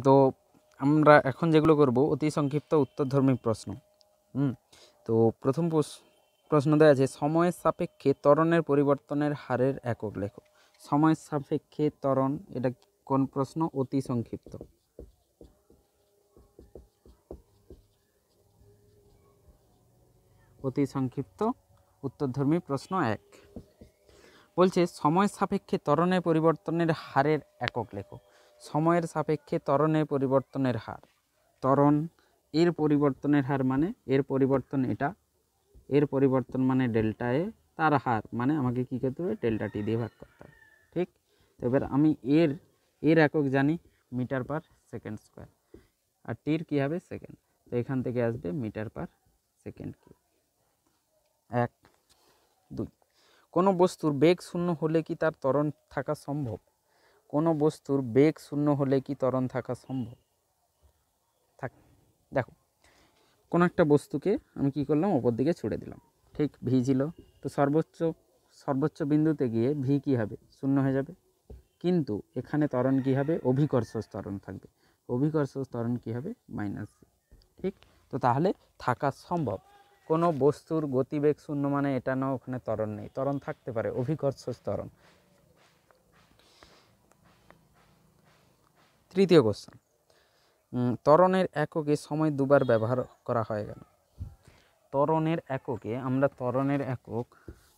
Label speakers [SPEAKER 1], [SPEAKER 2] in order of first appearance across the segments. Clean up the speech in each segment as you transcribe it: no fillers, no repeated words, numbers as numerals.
[SPEAKER 1] তো আমরা এখন যেগুলো করব অতি সংক্ষিপ্ত উত্তরধর্মী প্রশ্ন। তো প্রথম প্রশ্ন দেওয়া আছে, সময়ের সাপেক্ষে ত্বরণের পরিবর্তনের হারের একক লেখো। সময়ের সাপেক্ষে ত্বরণ, এটা কোন প্রশ্ন? অতি সংক্ষিপ্ত। অতি সংক্ষিপ্ত উত্তরধর্মী প্রশ্ন 1 বলছে, সময়ের সাপেক্ষে ত্বরণের পরিবর্তনের হারের একক লেখো। সময়ের সাপেক্ষে ত্বরণের পরিবর্তনের হার, ত্বরণ এর পরিবর্তনের হার মানে এর পরিবর্তন, এটা এর পরিবর্তন মানে ডেল্টা এ, তার হার মানে আমাকে কী করতে হবে? ডেল্টা টি দিয়ে ভাগ করতে হবে। ঠিক, তো এবার আমি এর একক জানি মিটার পার সেকেন্ড স্কোয়ার, আর টির কী হবে? সেকেন্ড। তো এখান থেকে আসবে মিটার পার সেকেন্ড কিউব। 1 2 কোনো বস্তুর বেগ শূন্য হলে কি তার ত্বরণ থাকা সম্ভব? কোনো বস্তুর বেগ শূন্য হলে কি ত্বরণ থাকা সম্ভব? দেখো, কোনো একটা বস্তুকে আমি কি করলাম? ওপর দিকে ছুড়ে দিলাম, ঠিক, ভি ছিল, তো সর্বোচ্চ বিন্দুতে গিয়ে ভি কী হবে? শূন্য হয়ে যাবে। কিন্তু এখানে ত্বরণ কী হবে? অভিকর্ষ ত্বরণ থাকবে। অভিকর্ষ ত্বরণ কী হবে? Minus V. ঠিক, তো তাহলে থাকা সম্ভব। কোনো বস্তুর গতিবেগ শূন্য মানে এটা না ওখানে ত্বরণ নেই, ত্বরণ থাকতে পারে, অভিকর্ষ ত্বরণ। তৃতীয় কোশ্চেন, ত্বরণের এককে সময় দুবার ব্যবহার করা হয় কেন? ত্বরণের এককে আমরা ত্বরণের একক,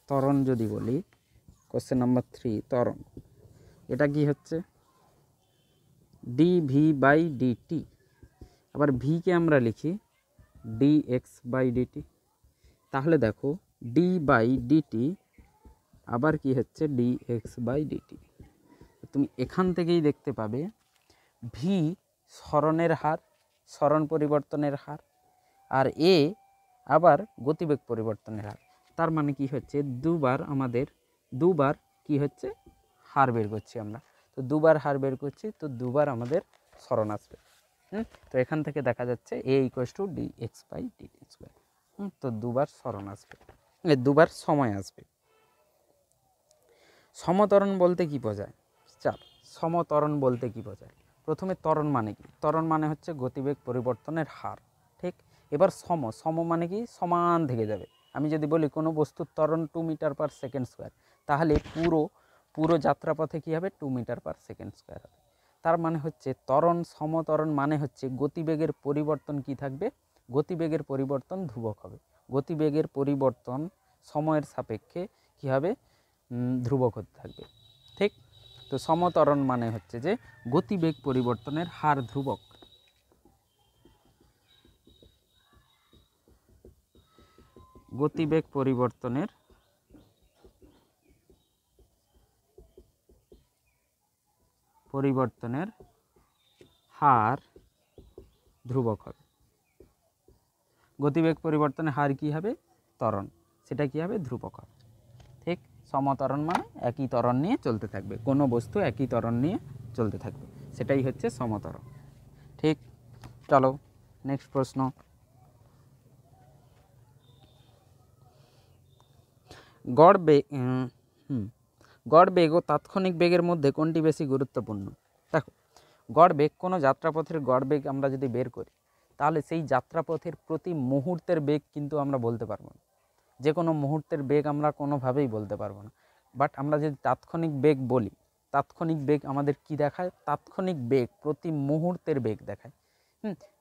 [SPEAKER 1] ত্বরণ যদি বলি, কোশ্চেন নাম্বার 3, ত্বরণ এটা কি হচ্ছে? D V by DT. আবার ভিকে আমরা লিখি ডি এক্স বাই ডিটি। তাহলে দেখো, ডি বাই ডিটি আবার কি হচ্ছে? D X by DT. তুমি এখান থেকেই দেখতে পাবে ভি সরণের হার, সরণ পরিবর্তনের হার, আর এ আবার গতিবেগ পরিবর্তনের হার। তার মানে কি হচ্ছে? দুবার কি হচ্ছে? হার বের করছি আমরা। তো দুবার হার বের করছি, তো দুবার আমাদের সরণ আসবে। তো এখান থেকে দেখা যাচ্ছে A equals to D X by DT square. তো দুবার সরণ আসবে, দুবার সময় আসবে। সমত্বরণ বলতে কি বোঝায়? সমত্বরণ বলতে কি বোঝায়? প্রথমে ত্বরণ মানে কি? ত্বরণ মানে হচ্ছে গতিবেগ পরিবর্তনের হার। ঠিক, এবার সম মানে কি? সমান থেকে যাবে। আমি যদি বলি কোনো বস্তুর ত্বরণ 2 মিটার পার সেকেন্ড স্কোয়ার, তাহলে পুরো যাত্রাপথে কি হবে? 2 মিটার পার সেকেন্ড স্কোয়ার হবে। তার মানে হচ্ছে সমত্বরণ মানে হচ্ছে গতিবেগের পরিবর্তন কি থাকবে? গতিবেগের পরিবর্তন ধ্রুবক হবে। গতিবেগের পরিবর্তন সময়ের সাপেক্ষে কি হবে? ধ্রুবক হতে থাকবে। ঠিক, তো সমত্বরণ মানে হচ্ছে যে গতিবেগ পরিবর্তনের হার ধ্রুবক। গতিবেগ পরিবর্তনের হার ধ্রুবক হবে। গতিবেগ পরিবর্তনের হার কি হবে? ত্বরণ, সেটা কি হবে? ধ্রুবক হবে। ঠিক, সমত্বরণ মানে একই ত্বরণ নিয়ে চলতে থাকবে, কোনো বস্তু একই ত্বরণ নিয়ে চলতে থাকবে, সেটাই হচ্ছে সমত্বরণ। ঠিক, চলো নেক্সট প্রশ্ন। গড় বেগ ও তাৎক্ষণিক বেগের মধ্যে কোনটি বেশি গুরুত্বপূর্ণ? দেখো, গড় বেগ, কোনো যাত্রাপথের গড় বেগ আমরা যদি বের করি, তাহলে সেই যাত্রাপথের প্রতি মুহূর্তের বেগ কিন্তু আমরা বলতে পারবো না। যে কোনো মুহূর্তের বেগ আমরা কোনোভাবেই বলতে পারবো না। বাট আমরা যদি তাৎক্ষণিক বেগ বলি, তাৎক্ষণিক বেগ আমাদের কি দেখায়? তাৎক্ষণিক বেগ প্রতি মুহূর্তের বেগ দেখায়।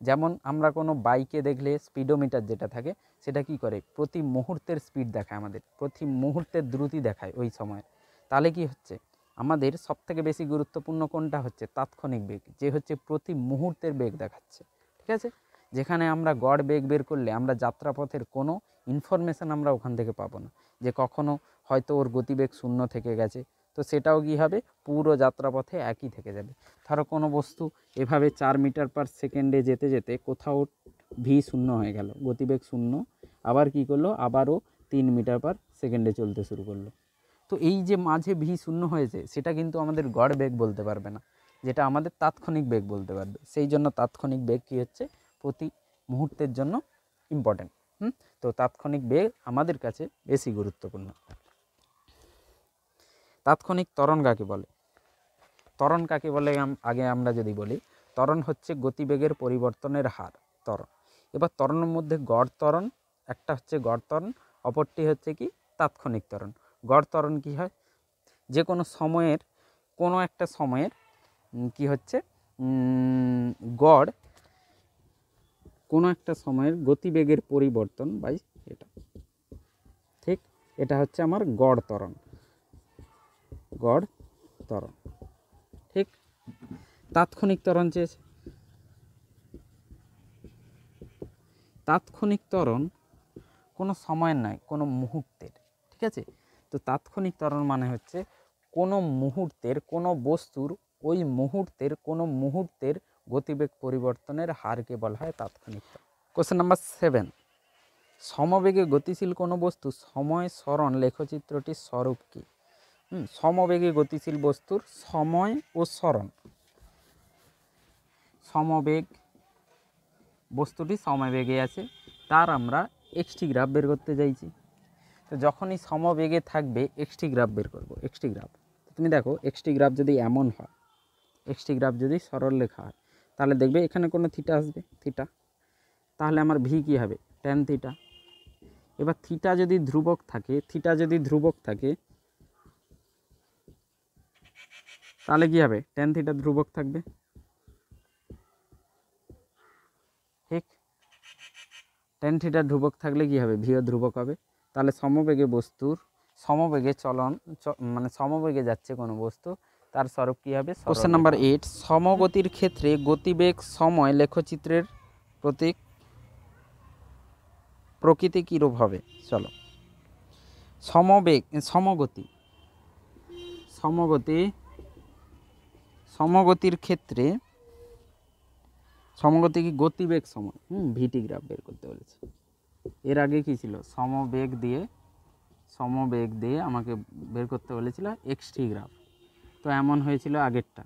[SPEAKER 1] যেমন আমরা কোনো বাইকে দেখলে স্পিডোমিটার যেটা থাকে, সেটা কি করে? প্রতি মুহূর্তের স্পিড দেখায়, আমাদের প্রতি মুহূর্তের দ্রুতি দেখায় ওই সময়। তাহলে কি হচ্ছে? আমাদের সবথেকে বেশি গুরুত্বপূর্ণ কোনটা হচ্ছে? তাৎক্ষণিক বেগ, যে হচ্ছে প্রতি মুহূর্তের বেগ দেখাচ্ছে। ঠিক আছে, যেখানে আমরা গড় বেগ বের করলে আমরা যাত্রাপথের কোনো ইনফরমেশান আমরা ওখান থেকে পাবো না, যে কখনো হয়তো ওর গতিবেগ 0 থেকে গেছে, তো সেটাও কি হবে? পুরো যাত্রাপথে একই থেকে যাবে। ধরো কোনো বস্তু এভাবে 4 মিটার পার সেকেন্ডে যেতে যেতে কোথাও ভি 0 হয়ে গেল, গতিবেগ 0, আবার কি করলো? আবারও 3 মিটার পার সেকেন্ডে চলতে শুরু করলো। তো এই যে মাঝে ভি 0 হয়েছে, সেটা কিন্তু আমাদের গড় বেগ বলতে পারবে না, যেটা আমাদের তাৎক্ষণিক বেগ বলতে পারবে। সেই জন্য তাৎক্ষণিক বেগ কী হচ্ছে? প্রতি মুহূর্তের জন্য ইম্পর্টেন্ট। তো তাৎক্ষণিক বেগ আমাদের কাছে বেশি গুরুত্বপূর্ণ। তাৎক্ষণিক ত্বরণ কাকে বলে? ত্বরণ কাকে বলে আগে আমরা যদি বলি, ত্বরণ হচ্ছে গতিবেগের পরিবর্তনের হার ত্বরণ। এবার ত্বরণের মধ্যে গড় ত্বরণ, একটা হচ্ছে গড় ত্বরণ, অপরটি হচ্ছে কি তাৎক্ষণিক ত্বরণ। গড় ত্বরণ কী হয়, যে কোনো সময়ের কোনো একটা সময়ের কি হচ্ছে গড় কোনো একটা সময়ের গতিবেগের পরিবর্তন বাই এটা, ঠিক, এটা হচ্ছে আমার গড় ত্বরণ, গড় ত্বরণ, ঠিক। তাৎক্ষণিক ত্বরণ চেয়েছে, তাৎক্ষণিক ত্বরণ কোনো সময়ের নয়, কোনো মুহূর্তের, ঠিক আছে। তো তাৎক্ষণিক ত্বরণ মানে হচ্ছে কোনো মুহূর্তের, কোনো বস্তুর ওই মুহূর্তের, কোনো মুহূর্তের গতিবেগ পরিবর্তনের হারকে বলা হয় তাৎক্ষণিক ত্বরণ। কোশ্চেন নাম্বার 7, সমবেগে গতিশীল কোনো বস্তু সময় সরণ লেখচিত্রটির স্বরূপ কী? সমবেগে গতিশীল বস্তুর সময় ও সরণ, সমবেগ, বস্তুটি সমবেগে আছে, তার আমরা এক্সটি গ্রাফ বের করতে চাইছি। তো যখনই সমবেগে থাকবে এক্সটি গ্রাফ বের করব, এক্সটি গ্রাফ। তুমি দেখো এক্সটি গ্রাফ যদি এমন হয়, এক্সটি গ্রাফ যদি সরল লেখা হয়, তাহলে দেখবে এখানে কোনো থিটা আসবে, থিটা, তাহলে আমার ভি কী হবে, ট্যান থিটা। এবার থিটা যদি ধ্রুবক থাকে, থিটা যদি ধ্রুবক থাকে তাহলে কী হবে, ট্যান থিটা ধ্রুবক থাকবে, ঠিক। ট্যান থিটা ধ্রুবক থাকলে কী হবে, ভিও ধ্রুবক হবে। তাহলে সমবেগে বস্তুর, সমবেগে চলন, মানে সমবেগে যাচ্ছে কোনো বস্তু, তার স্বরূপ কী হবে। কোশ্চেন নাম্বার 8, সমগতির ক্ষেত্রে গতিবেগ সময় লেখচিত্রের প্রতীক প্রকৃতি কীরূপ হবে? চলো, সমবেগ, সমগতি, সমগতি, সমগতির ক্ষেত্রে, সমগতি কি গতিবেগ সময়, ভিটি গ্রাফ বের করতে বলেছে। এর আগে কি ছিল, সমবেগ দিয়ে, সমবেগ দিয়ে আমাকে বের করতে বলেছিল এক্সটি গ্রাফ। তো এমন হয়েছিল আগেরটা,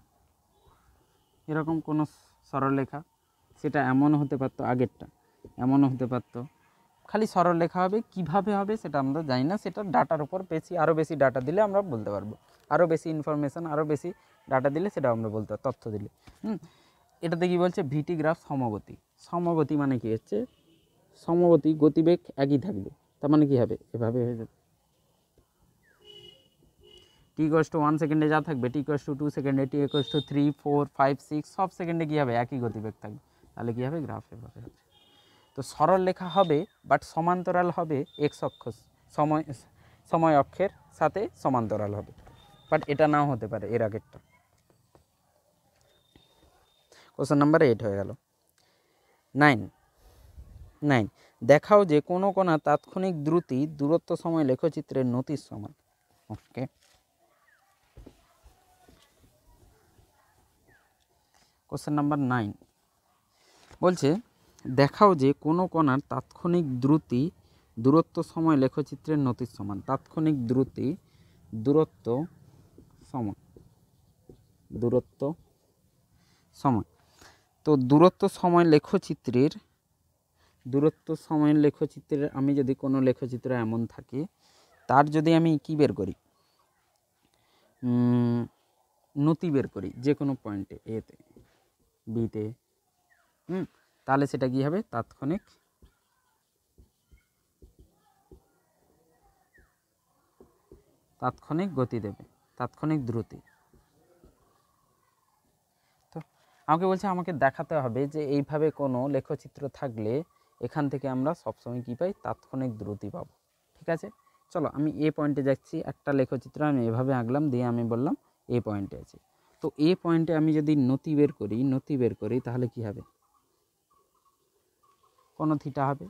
[SPEAKER 1] এরকম কোনো সরলরেখা, সেটা এমনও হতে পারতো, আগেরটা এমনও হতে পারতো, খালি সরলরেখা হবে। কিভাবে হবে সেটা আমরা জানি না, সেটা ডাটার উপর বেশি, আরও বেশি ডাটা দিলে আমরা বলতে পারবো, আরও বেশি ইনফরমেশান, আরও বেশি ডাটা দিলে সেটা আমরা বলতে পারবো, তথ্য দিলে। এটাতে কি বলছে, ভিটি গ্রাফ সমগতি। সমগতি মানে কি হচ্ছে, সমগতি, গতিবেগ একই থাকবে, তার মানে কি হবে, এভাবে হয়ে যাবে। টি ইকুয়ালস টু 1 সেকেন্ডে যা থাকবে, টি ইকুয়ালস টু 2 সেকেন্ডে, টি ইকুয়ালস টু 3, 4, 5, 6 সব সেকেন্ডে কী হবে, একই গতিবেগ থাকবে। তাহলে কী হবে, গ্রাফ এভাবে হবে। তো সরল লেখা হবে, বাট সমান্তরাল হবে এক্স অক্ষ, সময় অক্ষের সাথে সমান্তরাল হবে, বাট এটা নাও হতে পারে এর আগেরটা। কোশ্চেন নাম্বার 8 হয়ে গেল। 9, দেখাও যে কোনো কোনা তাৎক্ষণিক দ্রুতি দূরত্ব সময় লেখচিত্রের নতির সমান। ওকে, কোশ্চেন নাম্বার 9 বলছে, দেখাও যে কোনো কণার তাৎক্ষণিক দ্রুতি দূরত্ব সময় লেখচিত্রের নতির সমান। তাৎক্ষণিক দ্রুতি দূরত্ব সময়, দূরত্ব সময়। তো দূরত্ব সময় লেখচিত্রের, দূরত্ব সময়ের লেখচিত্রের আমি যদি কোনো লেখচিত্র এমন থাকে, তার যদি আমি কি বের করি, নতি বের করি যে কোনো পয়েন্টে, এতে, বিতে, তাহলে সেটা কি হবে, তাৎক্ষণিক, তাৎক্ষণিক গতি দেবে, তাৎক্ষণিক দ্রুতি। তো আমাকে বলছে, আমাকে দেখাতে হবে যে এইভাবে কোনো লেখচিত্র থাকলে এখান থেকে আমরা সবসময় কী পাই, তাৎক্ষণিক দ্রুতি পাবো। ঠিক আছে, চলো আমি এ পয়েন্টে যাচ্ছি, একটা লেখচিত্র আমি এভাবে আঁকলাম, দিয়ে আমি বললাম এ পয়েন্টে আছে। তো এ পয়েন্টে আমি যদি নতি বের করি, নতি বের করি, তাহলে কি হবে, কোনো থিটা হবে।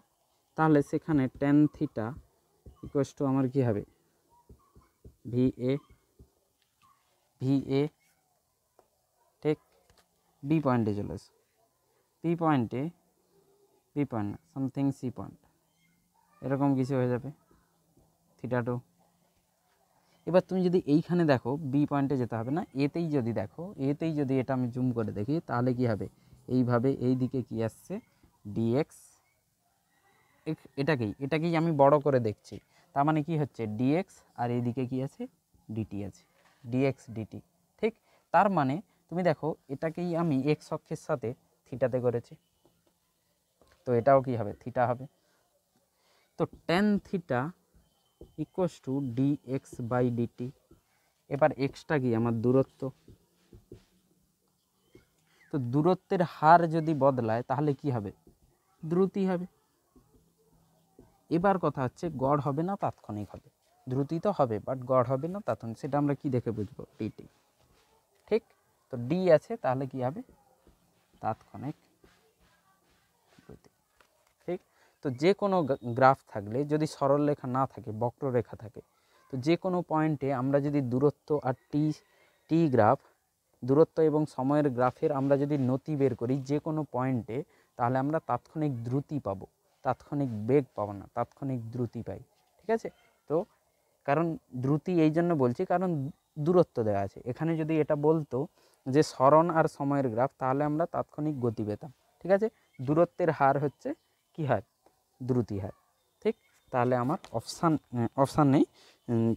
[SPEAKER 1] তাহলে সেখানে ট্যান থিটা ইকুয়ালস টু আমার কি হবে, ভি এ, ভি এ, ঠিক। বি পয়েন্টে চলে আসে, বি পয়েন্টে, বি পয়েন্ট না, সামথিং সি পয়েন্ট, এরকম কিছু হয়ে যাবে, থিটা 2। এবার তুমি যদি এইখানে দেখো, বি পয়েন্টে যেতে হবে না, এতেই যদি দেখো, এতেই যদি এটা আমি জুম করে দেখি, তাহলে কি হবে, এইভাবে এই দিকে কি আসছে, ডিএক্স, এটাকেই আমি বড় করে দেখছি, তার মানে কি হচ্ছে, ডিএক্স, আর এইদিকে কি আছে, ডিটি আছে, ডিএক্স ডিটি, ঠিক। তার মানে তুমি দেখো এটাকেই আমি এক্স অক্ষের সাথে থিটাতে করেছি, তো এটাও কি হবে, থিটা হবে। তো tan theta equals to D X by DT. এবার এক্সটা কি আমার দূরত্ব, তো দূরত্বের হার যদি বদলায় তাহলে কি হবে, দ্রুতি হবে। এবার কথা হচ্ছে গড় হবে না তাৎক্ষণিক হবে, দ্রুতি তো হবে বাট গড় হবে না তাৎক্ষণিক, সেটা আমরা কি দেখে বুঝবো, ডিটি। ঠিক, তো ডি আছে তাহলে কি হবে, তাৎক্ষণিক দ্রুতি। ঠিক, তো যে কোনো গ্রাফ থাকলে যদি সরল রেখা না থাকে, বক্ররেখা থাকে, তো যে কোনো পয়েন্টে আমরা যদি দূরত্ব আর টি গ্রাফ, দূরত্ব এবং সময়ের গ্রাফের আমরা যদি নতি বের করি যে কোনো পয়েন্টে, তাহলে আমরা তাৎক্ষণিক দ্রুতি পাবো, তাৎক্ষণিক বেগ পাবো না, তাৎক্ষণিক দ্রুতি পাই। ঠিক আছে, তো কারণ দ্রুতি এই জন্য বলছি কারণ দূরত্ব দেওয়া আছে, এখানে যদি এটা বলতো যে সরণ আর সময়ের গ্রাফ তাহলে আমরা তাৎক্ষণিক গতি পেতাম। ঠিক আছে, দূরত্বের হার হচ্ছে কি হয়, দ্রুতি হয়। ঠিক, তাহলে আমার অপশান নেই,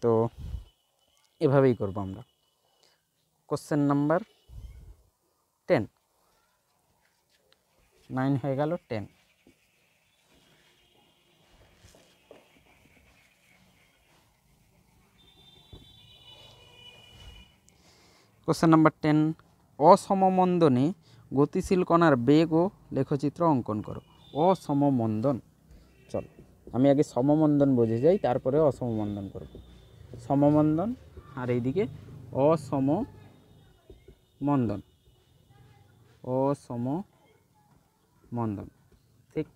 [SPEAKER 1] তো এভাবেই করবো আমরা। কোশ্চেন নাম্বার 10, 9 হয়ে গেল 10। কোশ্চেন নাম্বার 10, অসমমন্দনে গতিশীল কণার বেগ ও লেখচিত্র অঙ্কন করো। অসমমন্দন, চল আমি আগে সমমন্দন বুঝে যাই, তারপরে অসমমন্দন করব। সমমন্দন আর এইদিকে অসমমন্দন, অসমমন্দন। ঠিক,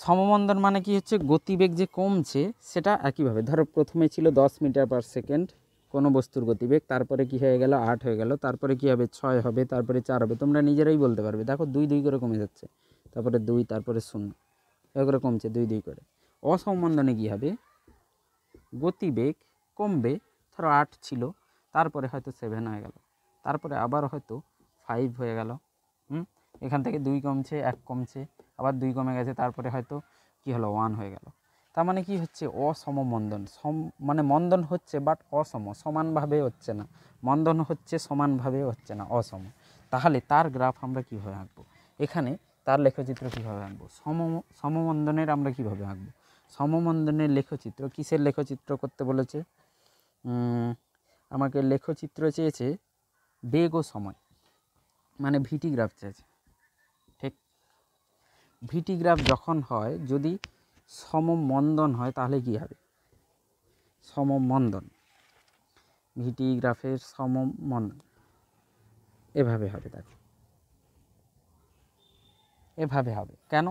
[SPEAKER 1] সমমন্দন মানে কি হচ্ছে, গতিবেগ যে কমছে সেটা একইভাবে, ধরো প্রথমে ছিল 10 মিটার পার সেকেন্ড কোনো বস্তুর গতিবেগ, তারপরে কি হয়ে গেল 8 হয়ে গেল, তারপরে কি হবে 6 হবে, তারপরে 4 হবে, তোমরা নিজেরাই বলতে পারবে। দেখো 2 2 করে কমে যাচ্ছে, তারপরে 2, তারপরে 0, এগুলো কমছে 2 2 করে। অসমমন্দনে কি হবে, গতিবেগ কমবে, ধরো 8 ছিল, তারপরে হয়তো 7 হয়ে গেল, তারপরে আবার হয়তো 5 হয়ে গেল। এখান থেকে 2 কমছে, 1 কমছে, আবার 2 কমে গেছে, তারপরে হয়তো কি হলো 1 হয়ে গেল। তার মানে কি হচ্ছে, অসমমন্দন, মানে মন্দন হচ্ছে বাট অসম, সমানভাবে হচ্ছে না, মন্দন হচ্ছে সমানভাবে হচ্ছে না, অসম। তাহলে তার গ্রাফ আমরা কীভাবে আঁকবো, এখানে তার লেখচিত্র কীভাবে আঁকবো, সমমন্দনের আমরা কীভাবে আঁকবো, সমমন্দনের লেখচিত্র, কিসের লেখচিত্র করতে বলেছে, আমাকে লেখচিত্র চেয়েছে বেগ ও সময়, মানে ভিটি গ্রাফ চেয়েছে। ঠিক, ভিটি গ্রাফ যখন হয়, যদি সমমন্দন হয় তাহলে কি হবে, সমমন্দন, ভিটি গ্রাফের সমমন্দন এভাবে হবে। দেখো এভাবে হবে কেন,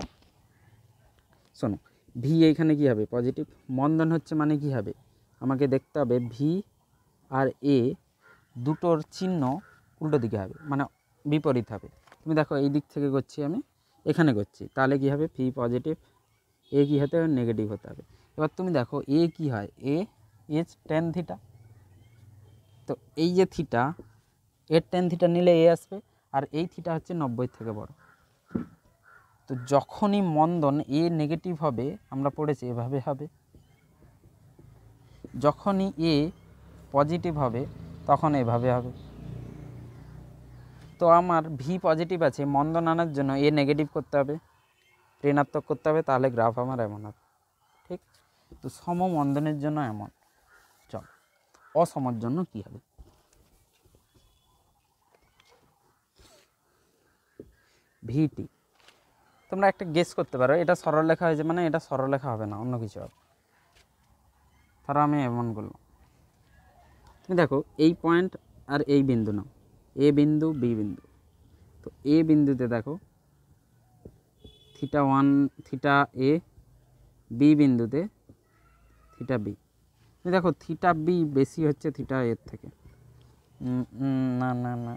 [SPEAKER 1] শোনো, ভি এইখানে কি হবে, পজিটিভ, মন্দন হচ্ছে মানে কি হবে, আমাকে দেখতে হবে ভি আর এ দুটোর চিহ্ন উল্টো দিকে হবে, মানে বিপরীত হবে। তুমি দেখো এই দিক থেকে করছি আমি, এখানে করছি, তাহলে কি হবে, ভি পজিটিভ, এ কি হতে হবে, নেগেটিভ হতে হবে। এবার তুমি দেখো এ কি হয়, এ ইজ টেন থিটা, তো এই যে থিটা, এর টেন থিটা নিলে এ আসবে, আর এই থিটা হচ্ছে 90 থেকে বড়। তো যখনই মন্দন এ নেগেটিভ হবে, আমরা পড়েছি এভাবে হবে, যখনই এ পজিটিভ হবে তখন এভাবে হবে। তো আমার ভি পজিটিভ আছে, মন্দন আনার জন্য এ নেগেটিভ করতে হবে, ঋণাত্মক করতে হবে, তাহলে গ্রাফ আমার এমন হবে। ঠিক, তো সমমন্দনের জন্য এমন। চল, অসমর জন্য কি হবে, ভিটি, তোমরা একটা গেস করতে পারো, এটা সরলরেখা হয়েছে মানে এটা সরলরেখা হবে না, অন্য কিছু হবে। ধরো আমি এমন করলাম, তুমি দেখো এই পয়েন্ট আর এই বিন্দু নাও, এ বিন্দু বি বিন্দু, তো এ বিন্দুতে দেখো থিটা 1 থিটা এ, বি বিন্দুতে থিটা বি, তুমি দেখো থিটা বি বেশি হচ্ছে থিটা এর থেকে, না না না,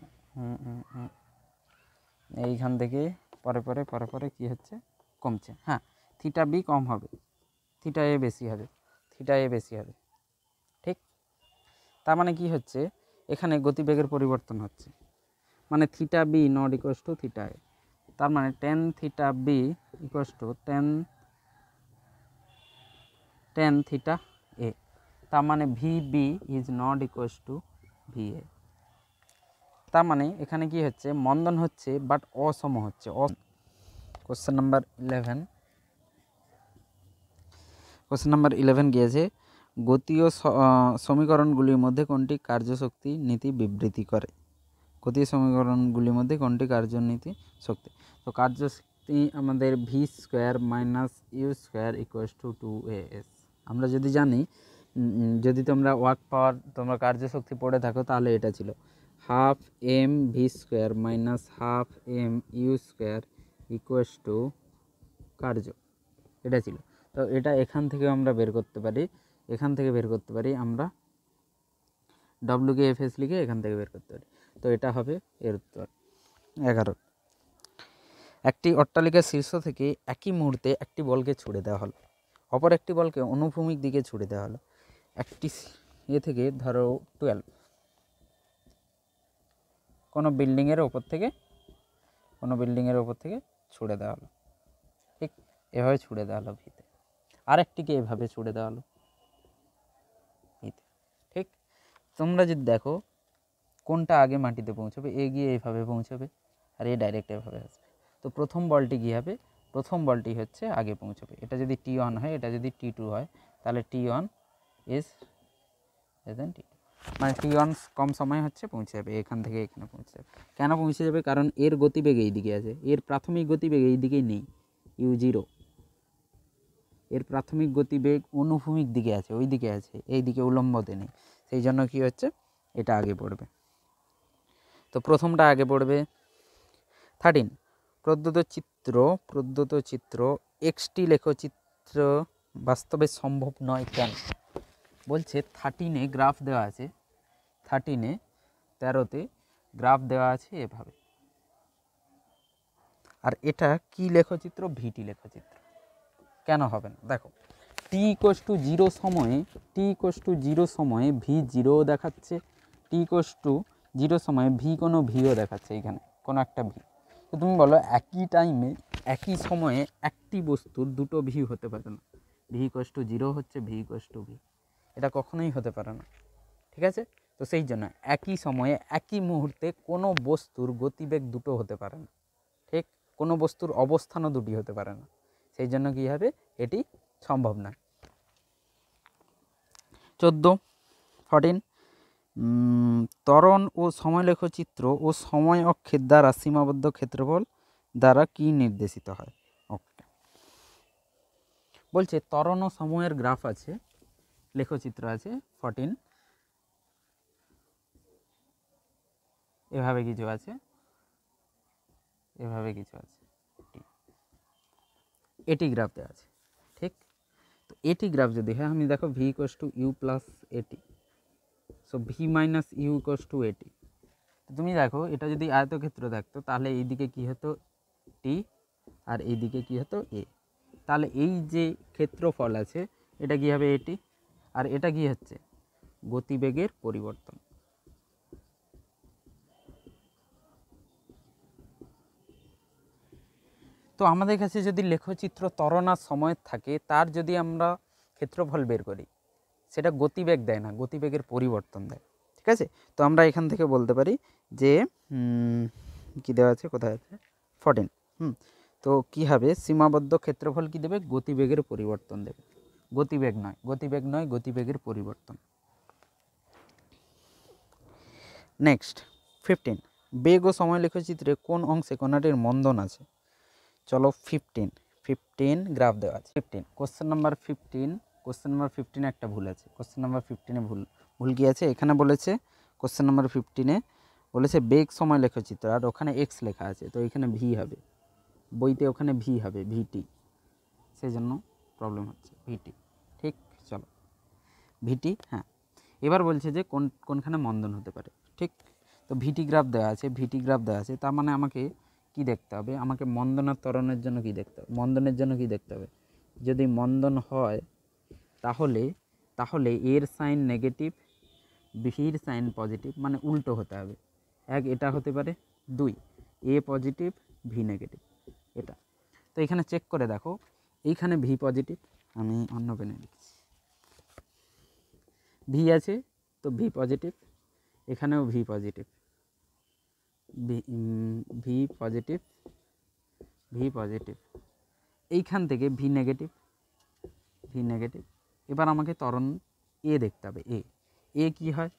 [SPEAKER 1] এইখান থেকে পরে পরে পরে পরে কী হচ্ছে, কমছে, হ্যাঁ থিটা বি কম হবে, থিটা এ বেশি হবে, থিটা এ বেশি হবে। ঠিক, তার মানে কি হচ্ছে, এখানে গতিবেগের পরিবর্তন হচ্ছে, মানে theta B not equals to theta A, তার মানে tan theta B equals to tan theta A, তার মানে V B is not equals to V A. তার মানে এখানে কি হচ্ছে, মন্দন হচ্ছে বাট অসম হচ্ছে। কোশ্চেন নাম্বার 11, কোশ্চেন নাম্বার 11 গিয়েছে, গতীয় সমীকরণগুলির মধ্যে কোনটি কার্যশক্তি নীতি বিবৃতি করে? গতীয় সমীকরণগুলির মধ্যে কোনটি কার্যনীতি শক্তি? তো কার্যশক্তি আমাদের V square minus U square equals to 2as। আমরা যদি জানি, যদি তোমরা ওয়ার্ক পাওয়ার তোমরা কার্যশক্তি পড়ে থাকো তাহলে এটা ছিল half M V square minus half M U square equals to কার্য, এটা ছিল। তো এটা এখান থেকে আমরা বের করতে পারি, এখান থেকে বের করতে পারি আমরা ডব্লিউকে এফএস লিখে এখান থেকে বের করতে পারি। তো এটা হবে এর উত্তর 11। একটি অট্টালিকার শীর্ষ থেকে একই মুহূর্তে একটি বলকে ছুড়ে দেওয়া হলো, অপর একটি বলকে অনুভূমিক দিকে ছুড়ে দেওয়া হলো। একটি থেকে ধরো 12 কোনো বিল্ডিংয়ের ওপর থেকে ছুড়ে দেওয়া হলো, ঠিক এভাবে ছুড়ে দেওয়া হলো ভিতে, আরেকটিকে এভাবে ছুড়ে দেওয়া হলো ভিতে, ঠিক। তোমরা যদি দেখো কোনটা আগে মাটিতে পৌঁছবে, এগিয়ে এভাবে পৌঁছবে আর ডাইরেক্ট এভাবে আসবে। তো প্রথম বলটি কী হবে, প্রথম বলটি হচ্ছে আগে পৌঁছবে। এটা যদি T1 হয়, এটা যদি T2 হয়, তাহলে T1 ইজ দেন T2, মানে T1 কম সময় হচ্ছে পৌঁছে যাবে, এখান থেকে এখানে পৌঁছে যাবে। কেন পৌঁছে যাবে? কারণ এর গতিবেগ এই দিকে আছে, এর প্রাথমিক গতিবেগ এই দিকেই নেই, u0, এর প্রাথমিক গতিবেগ অনুভূমিক দিকে আছে, ওই দিকে আছে, এই দিকে উলম্বতে নেই। সেই জন্য কী হচ্ছে, এটা আগে পড়বে। তো প্রথমটা আগে পড়বে। 13, প্রদত্ত চিত্র এক্সটি লেখচিত্র বাস্তবে সম্ভব নয় কেন? বলছে 13-এ গ্রাফ দেওয়া আছে, 13-তে গ্রাফ দেওয়া আছে এভাবে, আর এটা কি লেখচিত্র? ভিটি লেখচিত্র। কেন হবে না? দেখো t=0 সময়ে v0 দেখাচ্ছে, t=0 সময়ে কোনো ভিও দেখাচ্ছে, এখানে কোনো একটা ভি। তো তুমি বলো একই টাইমে একই সময়ে একটি বস্তুর দুটো ভি হতে পারে না, v=0 হচ্ছে v=v, এটা কখনোই হতে পারে না, ঠিক আছে। তো সেই জন্য একই সময়ে একই মুহূর্তে কোনো বস্তুর গতিবেগ দুটো হতে পারে না, ঠিক, কোনো বস্তুর অবস্থানও দুটি হতে পারে না। সেই জন্য কী হবে, এটি সম্ভব না। 14 ত্বরণ ও সময়লেখচিত্র ও সময় অক্ষের দ্বারা সীমাবদ্ধ ক্ষেত্রফল দ্বারা কি নির্দেশিত হয়? ওকে, বলছে ত্বরণ ও সময়ের গ্রাফ আছে, লেখচিত্র আছে 14, এভাবে কিছু আছে, এটি গ্রাফ দেওয়া আছে, ঠিক। তো এটি গ্রাফ যদি হয়, আমি দেখো v=u + at, সো v-u=at। তো তুমি দেখো এটা যদি আয়তক্ষেত্র থাকতো তাহলে এইদিকে কি হতো t আর এইদিকে কি হতো a, তাহলে এই যে ক্ষেত্রফল আছে এটা কি হবে এটি, আর এটা কি হচ্ছে গতিবেগের পরিবর্তন। তো আমাদের কাছে যদি লেখচিত্র ত্বরণ আর সময় থাকে, তার যদি আমরা ক্ষেত্রফল বের করি, সেটা গতিবেগ দেয় না, গতিবেগের পরিবর্তন দেয়, ঠিক আছে। তো আমরা এখান থেকে বলতে পারি যে কী দেওয়া আছে, কোথায় আছে 14, তো কী হবে, সীমাবদ্ধ ক্ষেত্রফল কী দেবে, গতিবেগের পরিবর্তন দেবে, গতিবেগ নয়, গতিবেগের পরিবর্তন। নেক্সট 15, বেগ ও সময় লেখচিত্রে কোন অংশে কণাটির মন্দন আছে? চলো 15 গ্রাফ দেওয়া আছে। 15 কোশ্চেন নাম্বার 15 একটা ভুল আছে, কোশ্চেন নাম্বার 15-এ ভুল কি আছে? এখানে বলেছে কোশ্চেন নাম্বার 15-এ বলেছে বেগ সময় লেখচিত্র, আর ওখানে এক্স লেখা আছে, তো এখানে ভি হবে, বইতে ওখানে ভি হবে, ভিটি, সেই জন্য প্রবলেম হচ্ছে, ভিটি, ঠিক। চলো ভিটি, হ্যাঁ। এবার বলছে যে কোনখানে মন্দন হতে পারে, ঠিক। তো ভিটি গ্রাফ দেওয়া আছে, তার মানে আমাকে কি দেখতে হবে, আমাকে মন্দন আর ত্বরণের জন্য কি দেখতে হবে, মন্দনের জন্য কি দেখতে হবে, যদি মন্দন হয় তাহলে এর সাইন নেগেটিভ, ভির সাইন পজিটিভ, মানে উল্টো হতে হবে। এক, এটা হতে পারে, 2, এ পজিটিভ ভি নেগেটিভ, এটা। তো এখানে চেক করে দেখো, এইখানে ভি পজিটিভ, আমি অন্য পেনে লিখছি, ভি আছে তো ভি পজিটিভ, এখানেও V positive, V positive, V positive, এইখান থেকে ভি নেগেটিভ, ভি নেগেটিভ। এবার আমাকে ত্বরণ এ দেখতে হবে। এ কী হয়,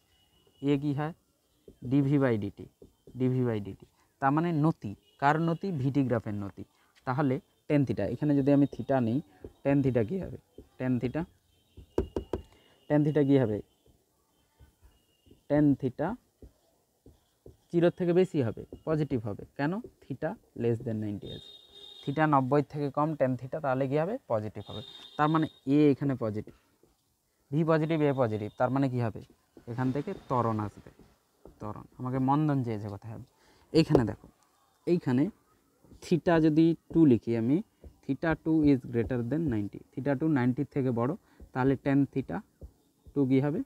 [SPEAKER 1] এ কী হয়, DV by DT, DV by DT, তার মানে নতি, কার নতি, ভিটি গ্রাফের নতি। তাহলে টেন থিটা, এখানে যদি আমি থিটা নিই, টেন থিটা কী হবে, টেন থিটা, টেন থিটা কী হবে, টেন থিটা 0 থেকে বেশি হবে, পজিটিভ হবে। কেন, থিটা লেস দেন 90 আছে, থিটা 90 থেকে কম টেন থিটা, তাহলে কী হবে, পজিটিভ হবে। তার মানে এ এখানে পজিটিভ, ভি পজিটিভ, এ পজিটিভ, তার মানে কী হবে, এখান থেকে ত্বরণ আসবে, ত্বরণ। আমাকে মন্দন চেয়েছে কোথায় হবে, এইখানে দেখো, এইখানে থিটা যদি 2 লিখি আমি, theta 2 is greater then 90, theta 2 90 থেকে বড়, তাহলে টেন থিটা 2 কী হবে,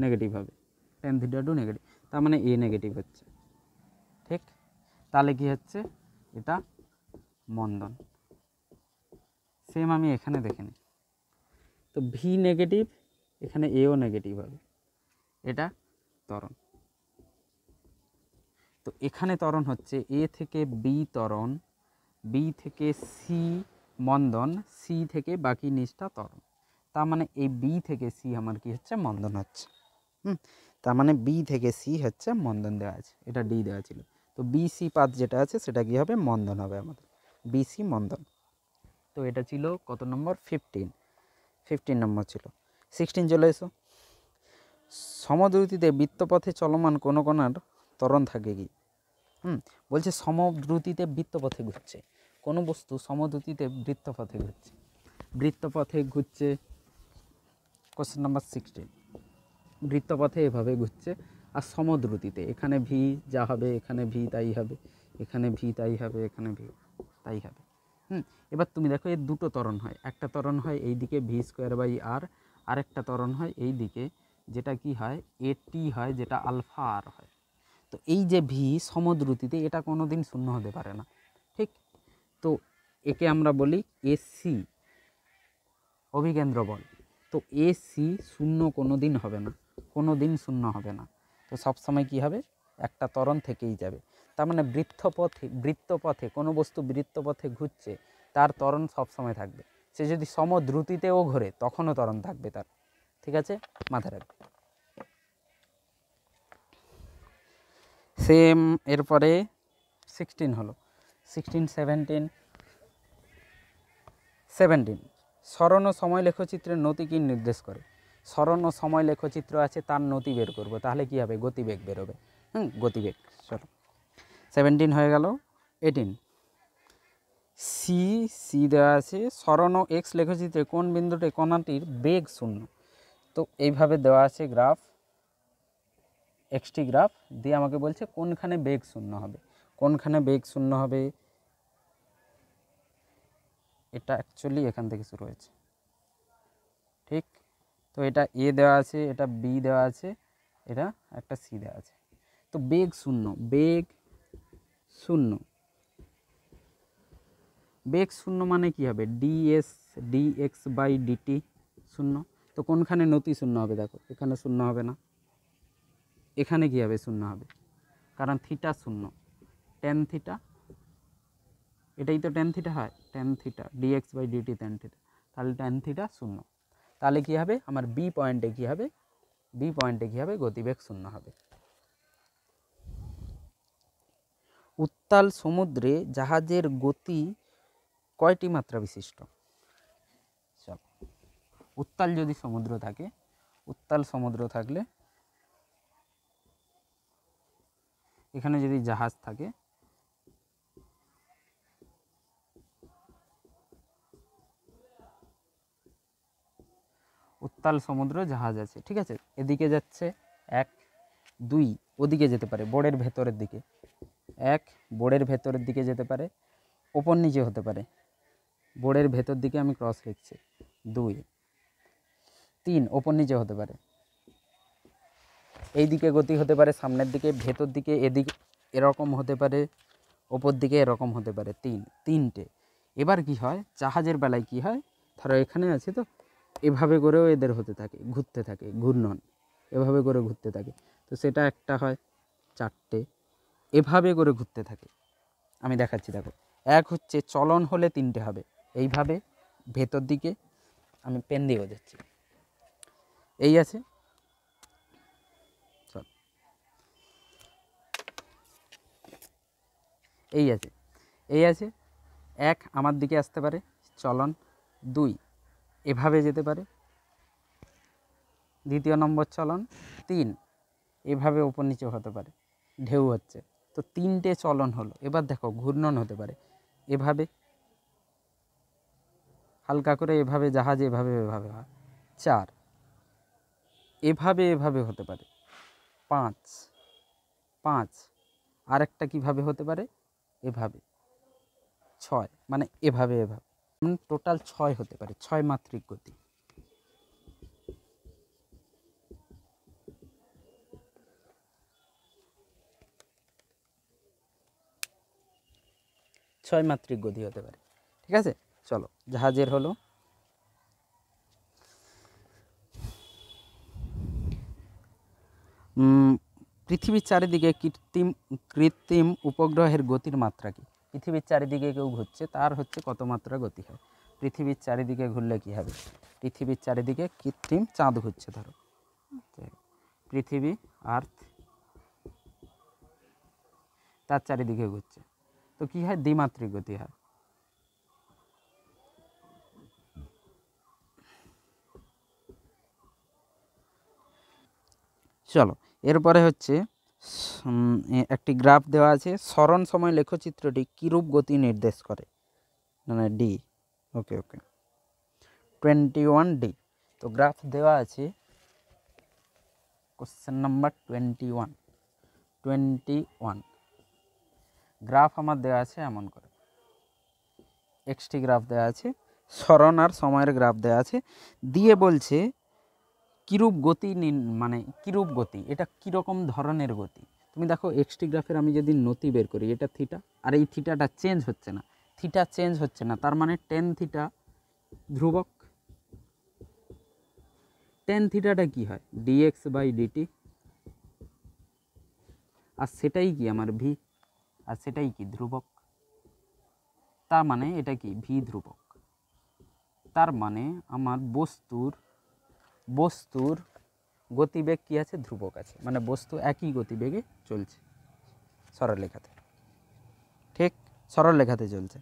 [SPEAKER 1] নেগেটিভ হবে, টেন থিটা 2 নেগেটিভ, তার মানে এ নেগেটিভ হচ্ছে, ঠিক। তাহলে কি হচ্ছে, এটা মন্দন। সেম আমি এখানে দেখে নিই, তো ভি নেগেটিভ, এখানে এও নেগেটিভ হবে, এটা ত্বরণ। তো এখানে ত্বরণ হচ্ছে এ থেকে বি ত্বরণ, বি থেকে সি মন্দন, সি থেকে বাকি নিচটা ত্বরণ। তার মানে এই বি থেকে সি আমার কি হচ্ছে, মন্দন হচ্ছে। তার মানে বি থেকে সি হচ্ছে মন্দন দেওয়া আছে, এটা ডি দেওয়া ছিল। তো বিসি পাত যেটা আছে সেটা কি হবে, মন্দন হবে আমাদের, বিসি মন্দন। তো এটা ছিল কত নম্বর, 15 নম্বর ছিল। 16 চলে এসো। সমদ্রুতিতে বৃত্তপথে চলমান কোন কণার ত্বরণ থাকে কি। বলছে সমদ্রুতিতে বৃত্তপথে ঘুরছে কোনো বস্তু, সমদ্রুতিতে বৃত্তপথে ঘুরছে, বৃত্তপথে ঘুরছে, কোশ্চেন নাম্বার 16, বৃত্তপথে এভাবে ঘুরছে আর সমদ্রুতিতে, এখানে ভি যা হবে এখানে ভি তাই হবে, এখানে ভি তাই হবে, এখানে ভি তাই হবে। এবার তুমি দেখো এর দুটো ত্বরণ হয়, একটা ত্বরণ হয় এই দিকে ভি স্কোয়ার বাই আর, আরেকটা ত্বরণ হয় এই দিকে, যেটা কি হয় এটি হয়, যেটা আলফা আর হয়। তো এই যে ভি সমদ্রুতিতে, এটা কোনো দিন শূন্য হতে পারে না, ঠিক। তো একে আমরা বলি এসি, অভিকেন্দ্র বল। তো এসি শূন্য কোনো দিন হবে না, কোনো দিন শূন্য হবে না। তো সবসময় কি হবে, একটা ত্বরণ থেকেই যাবে। তার মানে বৃত্তপথে কোনো বস্তু বৃত্তপথে ঘুরছে, তার ত্বরণ সবসময় থাকবে। সে যদি সমদ্রুতিতেও ঘোরে তখনও ত্বরণ থাকবে তার, ঠিক আছে, মাথায় রাখবে। সেম এরপরে 16 হলো, 16, 17 স্মরণ ও সময় লেখচিত্রের নতি কি নির্দেশ করে। স্মরণ ও সময় লেখচিত্র আছে, তার নতি বের করব, তাহলে কি হবে, গতিবেগ বেরোবে। গতিবেগ। চলো 17 হয়ে গেল। 18 সি দেওয়া আছে, স্মরণ ও এক্স লেখচিত্রে কোন বিন্দুতে কণাটির বেগ শূন্য। তো এইভাবে দেওয়া আছে গ্রাফ, এক্সটি গ্রাফ দিয়ে আমাকে বলছে কোনখানে বেগ শূন্য হবে, কোনখানে বেগ শূন্য হবে। এটা অ্যাকচুয়ালি এখান থেকে শুরু হয়েছে, ঠিক। তো এটা এ দেওয়া আছে, এটা বি দেওয়া আছে, এটা একটা সি দেওয়া আছে। তো বেগ শূন্য, বেগ শূন্য, বেগ শূন্য মানে কি হবে, ডিএক্স বাই ডিটি শূন্য। তো কোনখানে নতি শূন্য হবে, দেখো এখানে শূন্য হবে না, এখানে কি হবে, শূন্য হবে, কারণ থিটা শূন্য, টেন থিটা, এটাই তো টেন থিটা হয়, tan theta DX by DT tan theta, তাহলে টেন থিটা শূন্য। তাহলে কি হবে, আমার বি পয়েন্টে কি হবে, বি পয়েন্টে কি হবে, গতিবেগ শূন্য হবে। উত্তাল সমুদ্রে জাহাজের গতি কয়টি মাত্রা বিশিষ্ট। চল, উত্তাল যদি সমুদ্র থাকে, উত্তাল সমুদ্র থাকলে এখানে যদি জাহাজ থাকে, উত্তাল সমুদ্র জাহাজ আছে, ঠিক আছে, এদিকে যাচ্ছে 1, 2 ওদিকে যেতে পারে, বোর্ডের ভেতরের দিকে 1, বোর্ডের ভেতরের দিকে যেতে পারে, ওপর নিচে হতে পারে, বোর্ডের ভেতর দিকে আমি ক্রস লিখছি, 2, 3 ওপর নিচে হতে পারে, এই দিকে গতি হতে পারে, সামনের দিকে, ভেতর দিকে এদিকে এরকম হতে পারে, ওপর দিকে এরকম হতে পারে, তিনটে। এবার কি হয়, জাহাজের বেলায় কি হয়, ধরো এখানে আছে তো, এভাবে করেও এদের হতে থাকে, ঘুরতে থাকে, ঘূর্ণন এভাবে করে ঘুরতে থাকে। তো সেটা একটা হয় 4টে, এভাবে করে ঘুরতে থাকে। আমি দেখাচ্ছি, দেখো, এক হচ্ছে চলন হলে তিনটে হবে, এইভাবে ভেতর দিকে, আমি পেন দিয়ে বোঝাচ্ছি, এই আছে, চল, এই আছে, এই আছে, এক আমার দিকে আসতে পারে চলন, দুই এভাবে যেতে পারে দ্বিতীয় নম্বর চলন, তিন এভাবে ওপর নিচে হতে পারে, ঢেউ হচ্ছে, তো তিনটে চলন হলো। এবার দেখো ঘূর্ণন হতে পারে এভাবে, হালকা করে এভাবে, জাহাজ এভাবে এভাবে হয়, চার এভাবে এভাবে হতে পারে, পাঁচ পাঁচ আরেকটা কিভাবে হতে পারে, এভাবে, ছয় মানে এভাবে এভাবে, টোটাল ছয় হতে পারে, ছয় মাত্রিক গতি। ছয় মাত্রিক গতি হতে পারে, ঠিক আছে। চলো, জাহাজের হলো পৃথিবীর চারিদিকে কৃত্রিম উপগ্রহের গতির মাত্রা কি? পৃথিবীর চারিদিকে কেউ ঘুরছে, তার হচ্ছে কত মাত্রা গতি হয়। পৃথিবীর চারিদিকে ঘুরলে কি হবে? পৃথিবীর চারিদিকে কৃত্রিম চাঁদ ঘুরছে, ধরো পৃথিবী আর্থ তার চারিদিকে ঘুরছে, তো কি হয়? দ্বিমাত্রিক গতি হয়। চলো, এরপরে হচ্ছে একটি গ্রাফ দেওয়া আছে, স্মরণ সময় লেখচিত্রটি কিরূপ গতি নির্দেশ করে, মানে ডি। ওকে ওকে, 21D। তো গ্রাফ দেওয়া আছে, কোশ্চেন নাম্বার 21 গ্রাফ আমার দেওয়া আছে এমন করে, এক্সটি গ্রাফ দেওয়া আছে, স্মরণ আর সময়ের গ্রাফ দেওয়া আছে, দিয়ে বলছে কিরূপ গতি মানে কিরূপ গতি, এটা কীরকম ধরনের গতি। তুমি দেখো এক্সটি গ্রাফের আমি যদি নতি বের করি, এটা থিটা, আর এই থিটাটা চেঞ্জ হচ্ছে না, থিটা চেঞ্জ হচ্ছে না, তার মানে টেন থিটা ধ্রুবক। টেন থিটাটা কি হয়? ডিএক্স বাই ডিটি, আর সেটাই কি আমার ভি, আর সেটাই কি ধ্রুবক, তার মানে এটা কি ভি ধ্রুবক। তার মানে আমার বস্তুর গতিবেগ কি আছে? ধ্রুবক আছে, মানে বস্তু একই গতিবেগে চলছে সরলরেখাতে, ঠিক সরলরেখাতে চলছে।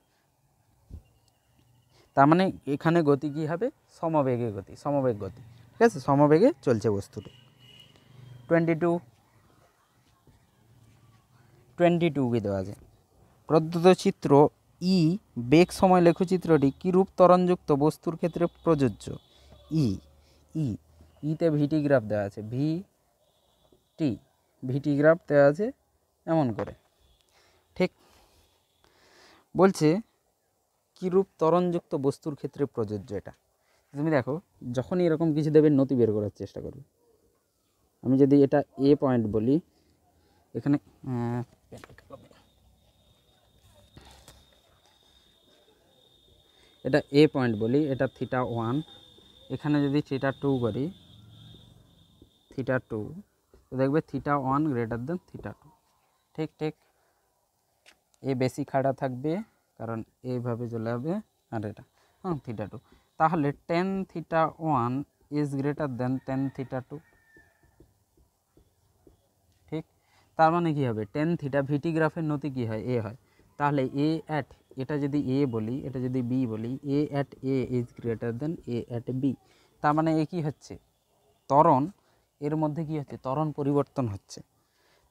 [SPEAKER 1] তার মানে এখানে গতি কি হবে? সমবেগে গতি, সমবেগ গতি, ঠিক আছে, সমবেগে চলছে বস্তুটি। 22 কি দেওয়া আছে? প্রদত্ত চিত্র ই বেগ সময় লেখচিত্রটি কিরূপ ত্বরণযুক্ত বস্তুর ক্ষেত্রে প্রযোজ্য? ইতে ভিটি গ্রাফ দেওয়া আছে, ভিটি গ্রাফ দেওয়া আছে এমন করে, ঠিক বলছে কিরূপ ত্বরণযুক্ত বস্তুর ক্ষেত্রে প্রযোজ্য। এটা তুমি দেখো, যখনই এরকম কিছু দেবে নতি বের করার চেষ্টা করবে। আমি যদি এটা এ পয়েন্ট বলি, এখানে এটা এ পয়েন্ট বলি, এটা থিটা 1, এখানে যদি থিটা 2 করি, থিটা 2, তো দেখবে থিটা 1 গ্রেটার দেন থিটা 2, ঠিক ঠিক। এ বেশি খাড়া থাকবে কারণ এইভাবে চলে যাবে, আর এটা থিটা 2, তাহলে tan theta 1 is greater then tan theta 2, ঠিক। তার মানে কি হবে? টেন থিটা ভিটি গ্রাফের নতি কি হয়? এ হয়। তাহলে এ অ্যাট, এটা যদি এ বলি, এটা যদি বি বলি, A at A is greater than A at B. তার মানে এ কি হচ্ছে? ত্বরণ, এর মধ্যে কি হচ্ছে? ত্বরণ পরিবর্তন হচ্ছে,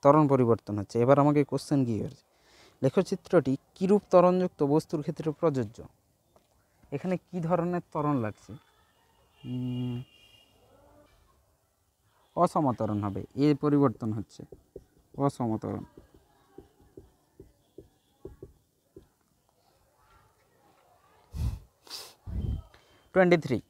[SPEAKER 1] ত্বরণ পরিবর্তন হচ্ছে। এবার আমাকে কোশ্চেন কি হচ্ছে? লেখচিত্রটি কিরূপ ত্বরণযুক্ত বস্তুর ক্ষেত্রে প্রযোজ্য। এখানে কি ধরনের ত্বরণ লাগছে? অসমত্বরণ হবে, এ পরিবর্তন হচ্ছে, অসমত্বরণ। 23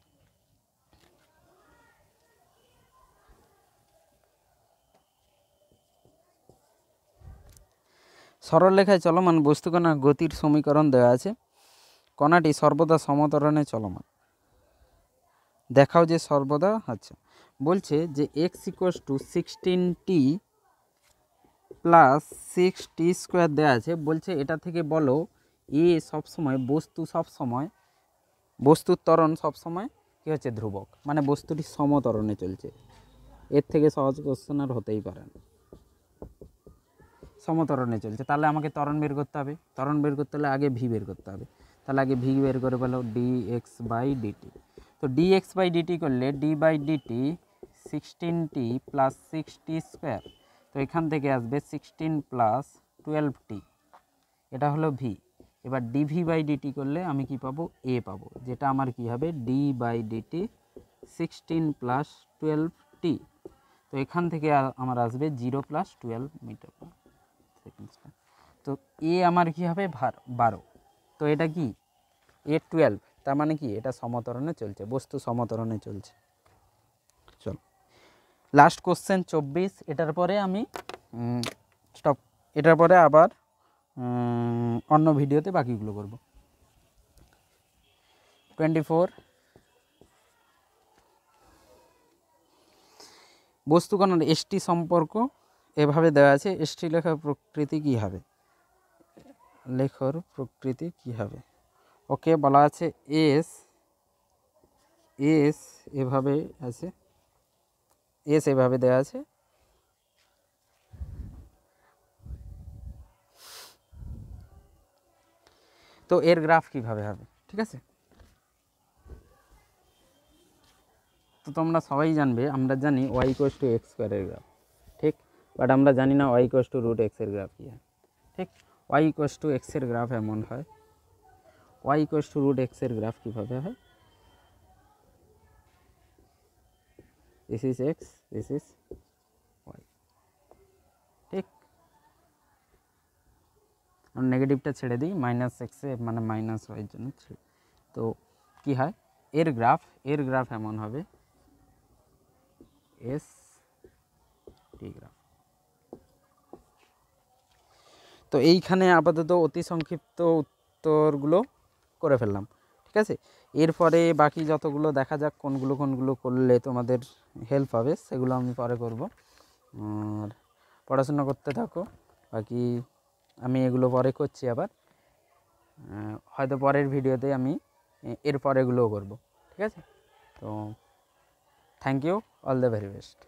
[SPEAKER 1] সরলরেখায় চলমান বস্তুকণার গতির সমীকরণ দেওয়া আছে, কণাটি সর্বদা সমত্বরণে চলমান, দেখাও যে সর্বদা। আচ্ছা, বলছে যে x = 16t প্লাস 6t² দেওয়া আছে, বলছে এটা থেকে বলো এ সবসময় বস্তুর ত্বরণ সবসময় কী হচ্ছে ধ্রুবক, মানে বস্তুটি সমত্বরণে চলছে। এর থেকে সহজ কোশ্চেন আর হতেই পারে না। সমত্বরণে চলছে, তাহলে আমাকে ত্বরণ বের করতে হবে। ত্বরণ বের করতে হলে আগে ভি বের করতে হবে। তাহলে আগে ভি বের করে পেলো dx/dt। তো dx/dt করলে d/dt 16t প্লাস 6t²। তো এখান থেকে আসবে 16 প্লাস 12t, এটা হলো ভি। এবার dv/dt করলে আমি কি পাবো, এ পাবো, যেটা আমার কি হবে d/dt 16 প্লাস 12t। তো এখান থেকে আমার আসবে 0 প্লাস 12 মিটার পার সেকেন্ড। তো এ আমার কি হবে 12। তো এটা কি এ 12, তার মানে কি এটা সমত্বরণে চলছে, বস্তু সমত্বরণে চলছে। চল লাস্ট কোশ্চেন 24। এটার পরে আমি স্টপ, এটার পরে আবার অন্য ভিডিওতে বাকিগুলো করব। 24 বস্তুকণার এসটি সম্পর্ক এভাবে দেওয়া আছে। এসটি লেখার প্রকৃতি কী হবে, লেখার প্রকৃতি কী হবে। ওকে, বলা আছে এস এভাবে আছে, এস এভাবে দেওয়া আছে। তো এর গ্রাফ কিভাবে হবে, ঠিক আছে। তো তোমরা সবাই জানবে, আমরা জানি y = x² এর গ্রাফ, ঠিক। বাট আমরা জানি না y = √x এর গ্রাফ কী হয়, ঠিক। y = x এর গ্রাফ এমন হয়, y = √x এর গ্রাফ কীভাবে হয়, this is x, this is y, ঠিক। আমরা নেগেটিভটা ছেড়ে দিই, -x মানে -y জন্য। তো কি হয়, এর গ্রাফ এমন হবে এস টি গ্রাফ। তো এইখানে আপাতত অতি সংক্ষিপ্ত উত্তরগুলো করে ফেললাম, ঠিক আছে। এরপরে বাকি যতগুলো দেখা যাক কোনগুলো করলে তোমাদের হেল্প হবে, সেগুলো আমি পরে করব। আর পড়াশোনা করতে থাকো, বাকি আমি এগুলো পরে করছি আবার, হয়তো পরের ভিডিওতে আমি এর পরেগুলোও করব, ঠিক আছে। তো thank you, all the very best.